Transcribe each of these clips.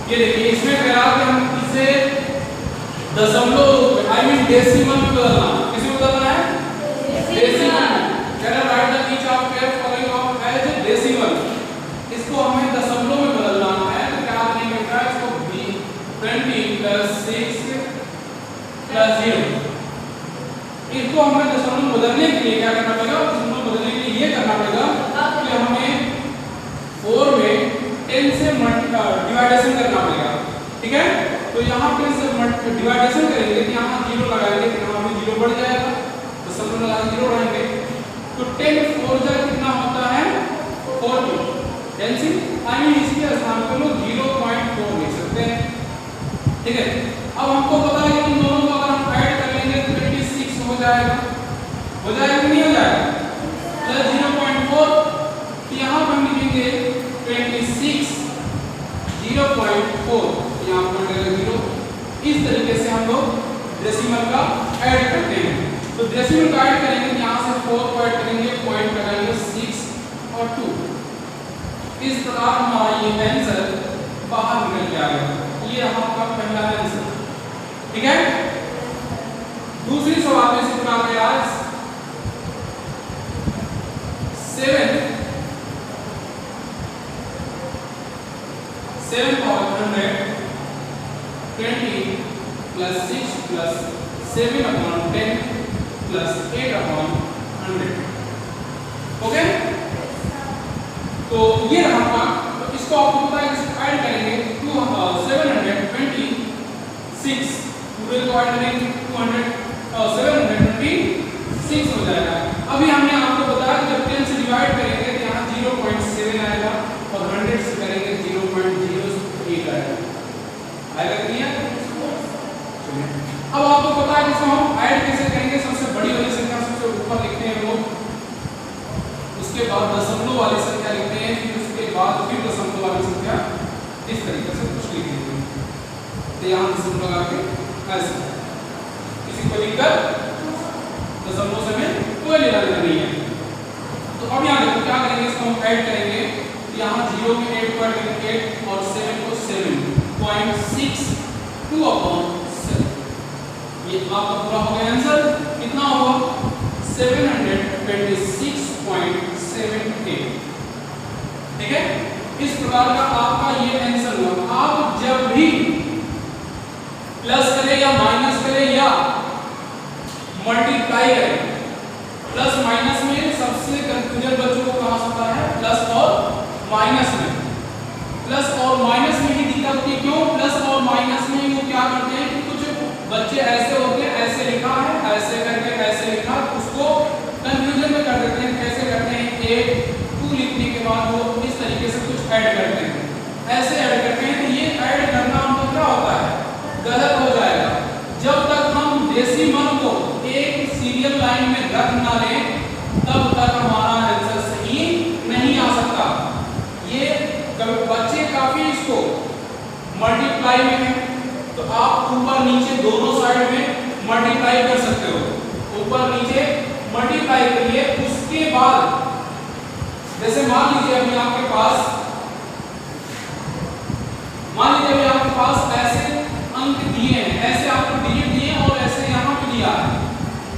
ये देखिए इसमें कह रहा कि हम इसे दशमलव डेसिमल में बदलना, किसी में बदलना है डेसिमल में। कह रहा write the each of pair following of as decimal, इसको हमें दशमलव में बदलना है। तो क्या करेंगे बेटा, इसको 20 प्लस 6 प्लस 0, इसको हमें दशमलव में बदलने के लिए क्या करना पड़ेगा, दशमलव बदलने के लिए ये करना पड़ेगा कि हमें 4 में 10 से डिवाइडेशन करना पड़ेगा, ठीक है। तो यहाँ पे से डिवाइडेशन करेंगे तो यहाँ 0 लगाएंगे तो यहाँ भी 0 बढ़ जाएगा, दशमलव लगा 0 रहेंगे। तो 10 4 जा कितना होता है 40, यानी इसके स्थान पर लोग 0.4 लिख सकते हैं, ठीक है। अब हमको पता है कि इन दोनों को अगर हम ऐड कर लेंगे तो 26 हो जाएगा कि नहीं हो जाएगा, प्लस 0.4, तो यहाँ पर हम लिखेंगे 26 0.4, यहाँ पर 0। इस तरीके से हम लोग डेसिमल का ऐड करते हैं। तो डेसिमल का ऐड करेंगे यहाँ से 4 को ऐड करेंगे, पॉइंट लगाएंगे 6 और 2, इस प्रकार हमारा ये आंसर बाहर निकल के आएगा। ये आपका पहला आंसर, ठीक है। दूसरी सवाल में से बना के आज 7 power 100 20 plus 6 plus 7 upon 10 plus 8 upon 100, okay. तो ये रहा आपका, तो इसको आपको पता है इसको ऐड करेंगे 726 पूरे को ऐड करेंगे 726 हो जाएगा। अभी हमने आपको बताया कि जब 10 से डिवाइड करेंगे तो यहाँ 0.7 आएगा और 100 से करेंगे 0.08 आएगा, क्लियर। अब आपको पता है कि इसको हम ऐड कैसे करेंगे, सबसे बड़ी वाली संख्या सबसे ऊपर लिखते हैं लोग, उसके बाद दशमलव वाली संख्या लिखते हैं, फिर उसके बाद फिर दशमलव वाली संख्या, इस तरीके से कुछ लिख देते हैं। तो यहाँ दशमलव लगा के ऐसे, किसी को लिखकर दशमलव से में कोई लेना देना नहीं है। तो अब यहाँ देखो क्या करेंगे, इसको हम ऐड करेंगे, तो यहाँ 0 में 8 को ऐड करेंगे 8 और 7 को 7.62 अपॉन 7, ये आपका पूरा हो गया आंसर। कितना होगा 726.78, ठीक है। इस प्रकार का आपका ये आंसर हुआ। आप जब भी प्लस करें या माइनस करें या मल्टीप्लाई करें, प्लस माइनस में सबसे कंफ्यूजन बच्चों को कहां होता है, प्लस और माइनस में। प्लस और माइनस में ही दिक्कत होती है, क्यों, प्लस और माइनस में वो क्या करते हैं कि कुछ बच्चे ऐसे होते हैं, ऐसे लिखा है, ऐसे करके ऐसे लिखा, उसको कंफ्यूजन में कर देते हैं। कैसे करते हैं, 8 2 लिखने के बाद वो इस तरीके से कुछ ऐड करते हैं, ऐसे ऐड करते हैं। तो ये ऐड करना हमको क्या होता है, गलत हो जाएगा। जब तक हम डेसिमल को एक सीरियल लाइन में रख ना लें तब तक हमारा आंसर सही नहीं आ सकता। ये बच्चे काफी इसको मल्टीप्लाई में है, तो आप ऊपर नीचे दोनों साइड में मल्टीप्लाई कर सकते हो, ऊपर नीचे मल्टीप्लाई करिए। उसके बाद जैसे मान लीजिए अभी आपके पास ऐसे अंक दिए हैं, ऐसे आपको डिजिट दिए और ऐसे यहाँ पे दिया है,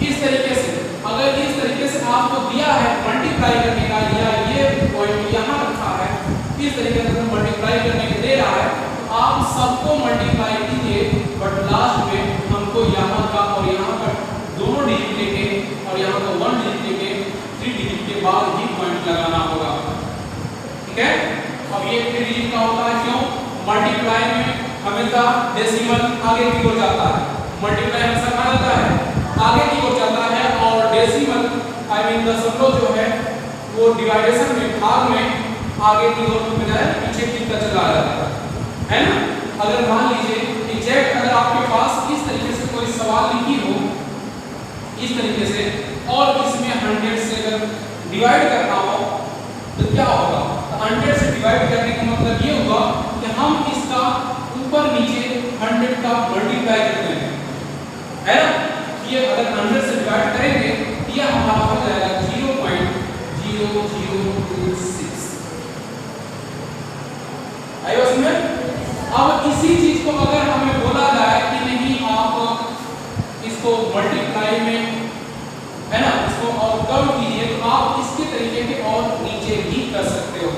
इस तरीके से अगर इस तरीके से आपको दिया है मल्टीप्लाई करने का, या ये पॉइंट यहाँ रखा है, इस तरीके से मल्टीप्लाई करने के दे रहा है, तो आप सबको मल्टीप्लाई कीजिए, बट लास्ट में हमको यहाँ का और यहाँ का दोनों डिजिट लेके और यहाँ का 1 डिजिट लेके 3 डिजिट के बाद ही पॉइंट लगाना होगा, ठीक है। अब ये 3 डिजिट का होता है, क्यों, मल्टीप्लाई में हमेशा डेसिमल आगे की ओर जाता है, मल्टीप्लाई हमेशा कहाँ जाता है, आगे की ओर जाता है, और डेसिमल दशमलव जो है वो डिवाइडेशन में भाग में आगे की ओर की बजाय पीछे की तरफ चला जाता है ना। अगर मान लीजिए एग्जैक्ट अगर आपके पास इस तरीके से कोई सवाल लिखी हो इस तरीके से, और इसमें 100 से अगर डिवाइड करना हो तो क्या होगा, 100 से डिवाइड करने का मतलब ये होगा कि हम इसका ऊपर नीचे 100 का मल्टीप्लाई करते हैं, है ना। ये अगर 100 से डिवाइड करेंगे ये हमारा हो जाएगा 0.0026। आई बस में अब मल्टीप्लाई में है ना, इसको और कम कीजिए तो आप इसके तरीके के और नीचे भी कर सकते हो,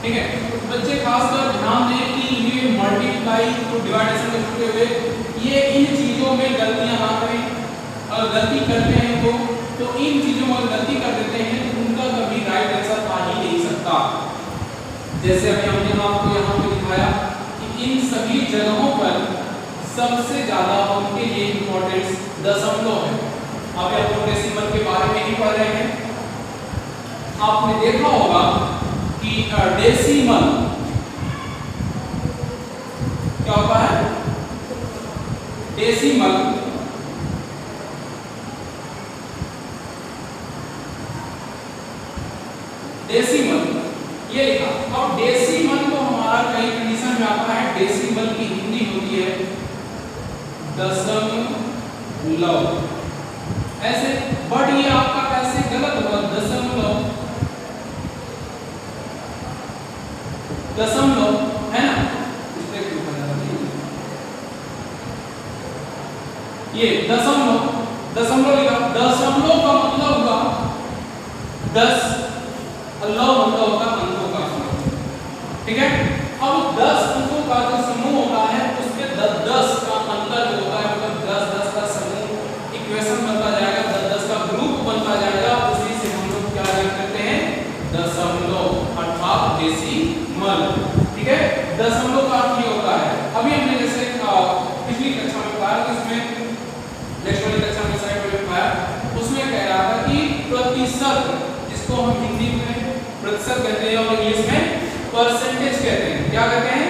ठीक है। बच्चे खासकर ध्यान दें कि ये मल्टीप्लाई को डिवाइडेशन में करते हुए ये इन चीजों में गलतियां ना करें। अगर गलती करते हैं तो इन चीजों में गलती कर देते हैं तो उनका कभी राइट आंसर आ ही नहीं सकता। जैसे अभी हमने आपको यहाँ पे दिखाया कि इन सभी जगहों पर सबसे ज्यादा उनके लिए इंपॉर्टेंस दशमलव है। अभी आप लोग डेसिमल के बारे में ही पढ़ रहे हैं। आपने देखा होगा कि डेसिमल क्या होता है, डेसिमल ये लिखा। अब डेसिमल तो हमारा कई कंडीशन में आता है, डेसिमल की हिंदी होती है दशमलव, ऐसे, बट ये आपका ऐसे गलत हुआ, दशमलव है ना, ये दशमलव लिखा। दशमलव का मतलब हुआ 10, अल्लाह मतलब होगा अंकों का समूह, ठीक है। अब 10 अंकों का जो समूह होता है उसके 10 का अंतर जो होता है, मतलब 10 का समूह इक्वेशन बनता जाएगा, 10 का ग्रुप बनता जाएगा, उसी से हम लोग क्या करते हैं, दशमलव अर्थात डेसिमल, ठीक है। दशमलव का अर्थ ये होता है, अभी हमने जैसे पिछली कक्षा में पढ़ा, इसमें नेक्स्ट वाली कक्षा में साइड में पढ़ाया, उसमें कह रहा था कि प्रतिशत, जिसको हम हिंदी में प्रतिशत कहते हैं और इंग्लिश में परसेंटेज कहते हैं, क्या कहते हैं,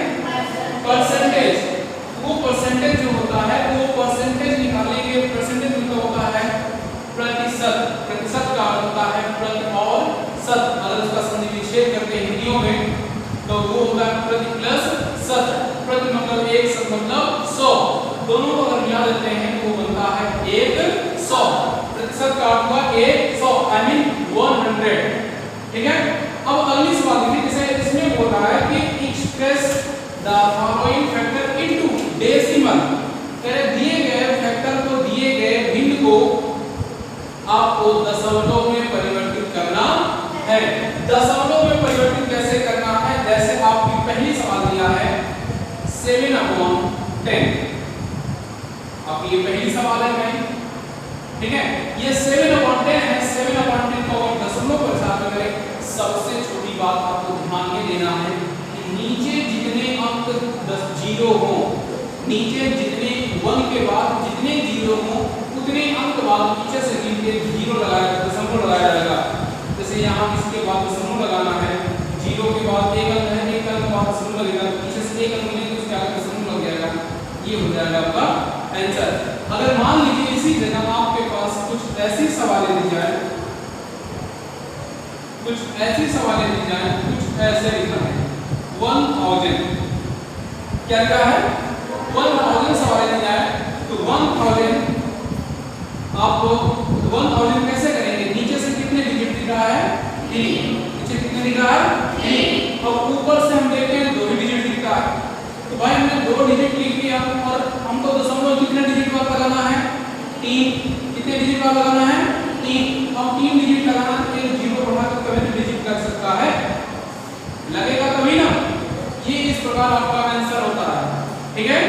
परसेंटेज। वो परसेंटेज जो होता है वो परसेंटेज निकालेंगे, परसेंटेज मतलब होता है प्रतिशत, प्रतिशत का अर्थ होता है प्रति और शत, अगर उसका संधि विच्छेद करते हैं हिंदियों में तो वो होगा प्रति प्लस शत, प्रति मतलब 1, शत मतलब 100, दोनों को अगर मिला देते हैं तो वो बनता है 100। प्रतिशत का अर्थ हुआ 100, आई मीन 100, ठीक है। अब अगली सवाल देखिए, जैसे इसमें बोल रहा है कि express the following factor into decimal, कह दिए गए फैक्टर को, दिए गए भिन्न को आपको दशमलव में परिवर्तित करना है। दशमलव में परिवर्तित कैसे करना है, जैसे आपकी पहली सवाल दिया है 7/10, आपकी ये पहली सवाल है भाई, ठीक है। ये 7/10 है, 7/10 को अगर दशमलव पर साथ करें, सबसे छोटी बात आपको ध्यान में देना है कि नीचे जितने अंक 0 हो, नीचे जितने 1 के बाद जितने 0 हो उतने अंक बाद पीछे से गिन के 0 लगाया, दशमलव लगाया जाएगा। जैसे यहाँ इसके बाद दशमलव लगाना है, 0 के बाद 1 अंक है, 1 अंक बाद दशमलव लगेगा, पीछे से 1 अंक मिलेगा तो उसके आगे दशमलव लग जाएगा, ये हो जाएगा आपका आंसर। अगर मान लीजिए इसी जगह आपके पास कुछ ऐसी सवालें दी जाए, कुछ ऐसी सवालें दी जाए, कुछ ऐसे लिखा है 1000, क्या लिखा है 1000 सवालें दी जाए तो 1000 आपको 1000 कैसे करेंगे, नीचे से कितने डिजिट दिख रहा है 3, नीचे कितने दिख रहा है 3, और ऊपर से हम देखते हैं 2 डिजिट दिखता है, तो भाई हमने 2 डिजिट लिख दिया और हमको दशमलव कितने डिजिट बाद लगाना है 3, कितने डिजिट बाद लगाना है 3, अब 3 डिजिट लगाना है, 0 बढ़ा कर कभी डिजिट लग सकता है, लगेगा कभी ना, ये इस प्रकार आपका आंसर होता है, ठीक है।